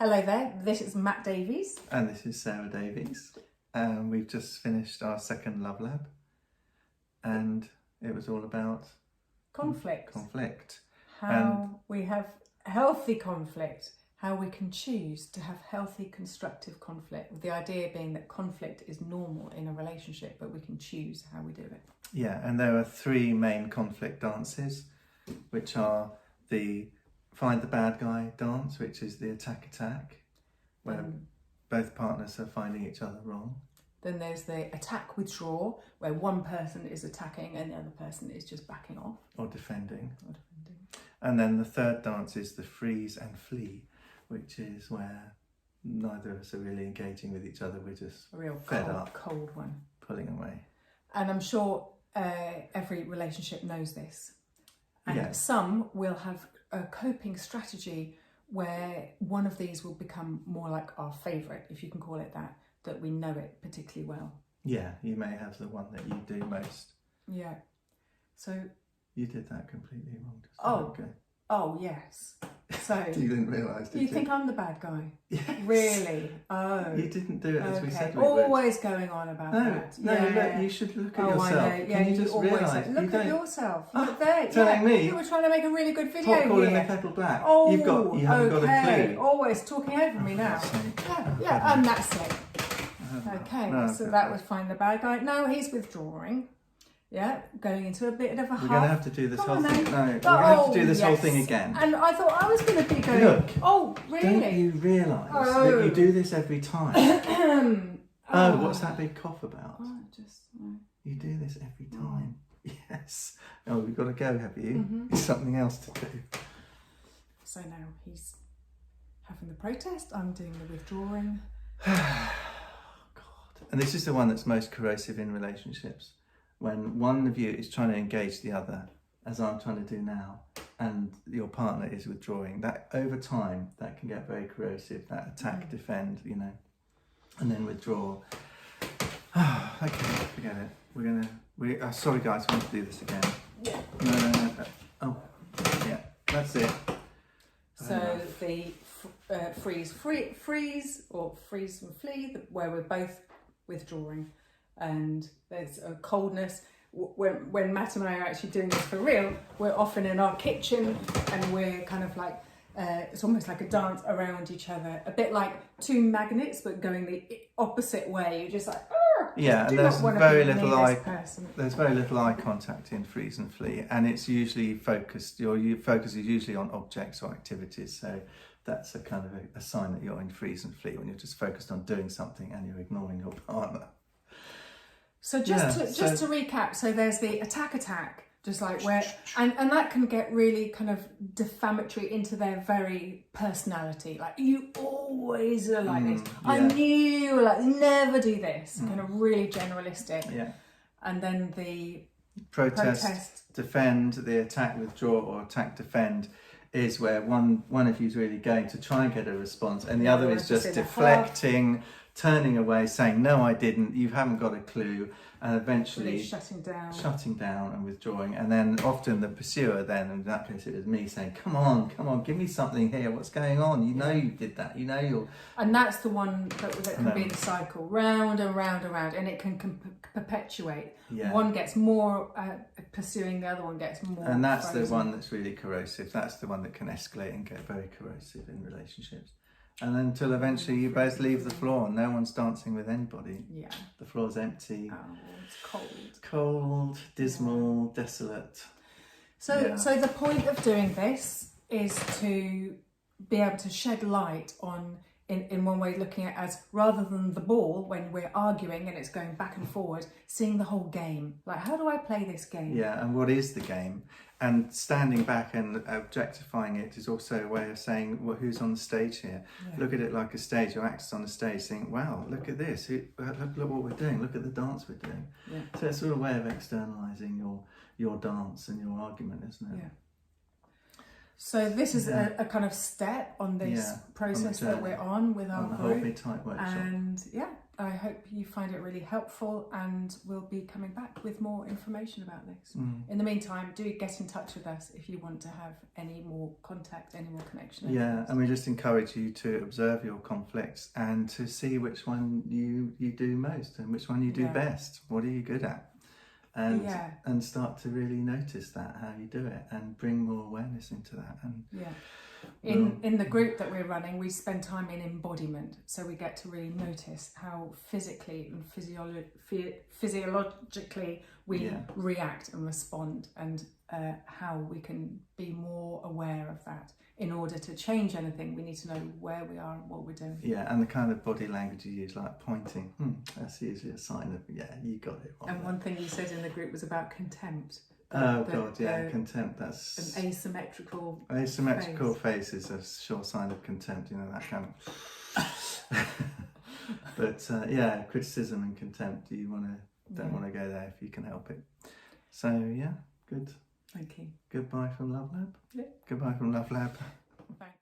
Hello there, this is Matt Davies. And this is Sarah Davies. We've just finished our second Love Lab, and it was all about Conflict. How we have healthy conflict, how we can choose to have healthy, constructive conflict, with the idea being that conflict is normal in a relationship, but we can choose how we do it. Yeah, and there are three main conflict dances, which are the Find the Bad Guy dance, which is the attack, where both partners are finding each other wrong. Then there's the attack withdraw, where one person is attacking and the other person is just backing off. Or defending. And then the third dance is the freeze and flee, which is where neither of us are really engaging with each other. We're just a real fed up, cold one. Pulling away. And I'm sure every relationship knows this. And yes. Some will have a coping strategy where one of these will become more like our favourite, if you can call it that we know it particularly well. Yeah, you may have the one that you do most. Yeah. So you did that completely wrong. Oh yes. So you didn't realise, did you? You think I'm the bad guy? Yes. Really? Oh. You didn't do it as we said we Always would. going on about that. No, look, you should look at yourself. I know. Yeah, Can you just realise? Look at yourself. Look there. Telling me. You were trying to make a really good video Top calling here. the kettle black. Oh, you haven't got a clue. Always talking over me now. Yeah, and that's it. Okay, so that was Find the Bad Guy. Now he's withdrawing. Yeah, going into a bit of a We're going to have to do this whole thing. No, we're going to have to do this whole thing again. And I thought I was going to be going. Look. Oh, really? Don't you realise that you do this every time? What's that big cough about? You do this every time. Yes. Oh, we've got to go, have you? Mm-hmm. It's something else to do. So now he's having the protest. I'm doing the withdrawing. God. And this is the one that's most corrosive in relationships. When one of you is trying to engage the other, as I'm trying to do now, and your partner is withdrawing, that over time, that can get very corrosive, that attack, defend, and then withdraw. Okay, forget it. Sorry guys, we want to do this again. Yeah. No. Oh, yeah, that's it. So the freeze or freeze and flee, where we're both withdrawing. And there's a coldness. When Matt and I are actually doing this for real, we're often in our kitchen and we're kind of like, it's almost like a dance around each other, a bit like two magnets, but going the opposite way. You're just like, yeah, and there's very little eye contact in freeze and flee, and it's usually focused. Your focus is usually on objects or activities, so that's a kind of a sign that you're in freeze and flee, when you're just focused on doing something and you're ignoring your partner. So just to recap, so there's the attack, just like where, and that can get really kind of defamatory into their very personality. Like, you always are like this. Yeah. I knew you were like, never do this. Kind of really generalistic. Yeah. And then the protest, defend, the attack, withdraw, or attack, defend is where one of you is really going to try and get a response, and the other is just deflecting, turning away, saying, no, I didn't, you haven't got a clue, and eventually really shutting down and withdrawing. And then often the pursuer then, in that case it was me, saying, come on, give me something here, what's going on? You know you did that, you're... And that's the one that can be the cycle, round and round and round, and it can perpetuate. Yeah. One gets more pursuing, the other one gets more And that's frozen. The one that's really corrosive. That's the one that can escalate and get very corrosive in relationships. And then until eventually you both leave the floor and no one's dancing with anybody. Yeah. The floor's empty. Oh, it's cold. Cold, dismal, desolate. So the point of doing this is to be able to shed light on, in one way, looking at as, rather than the ball when we're arguing and it's going back and forward, seeing the whole game. Like, how do I play this game? Yeah, and what is the game? And standing back and objectifying it is also a way of saying, well, who's on the stage here? Yeah. Look at it like a stage. Your actor's on the stage saying, wow, look at this. Look what we're doing. Look at the dance we're doing. Yeah. So it's sort of a way of externalising your dance and your argument, isn't it? Yeah. So this is a kind of step on this process that we're on with our group. Hold Me Tight workshop. And I hope you find it really helpful, and we'll be coming back with more information about this. In the meantime, do get in touch with us if you want to have any more contact, any more connection. Yeah, and we just encourage you to observe your conflicts and to see which one you do most and which one you do best. What are you good at? And start to really notice that, how you do it, and bring more awareness into that. And in the group that we're running, we spend time in embodiment, so we get to really notice how physically and physiologically we react and respond, and how we can be more aware of that. In order to change anything, we need to know where we are and what we're doing. Yeah, and the kind of body language you use, like pointing, that's usually a sign of, you got it right. And one thing you said in the group was about contempt. Contempt, that's an asymmetrical face is a sure sign of contempt, that kind of but criticism and contempt, you don't want to go there if you can help it. So good. Thank you. Goodbye from Love Lab. Yeah. Goodbye from Love Lab. Thanks.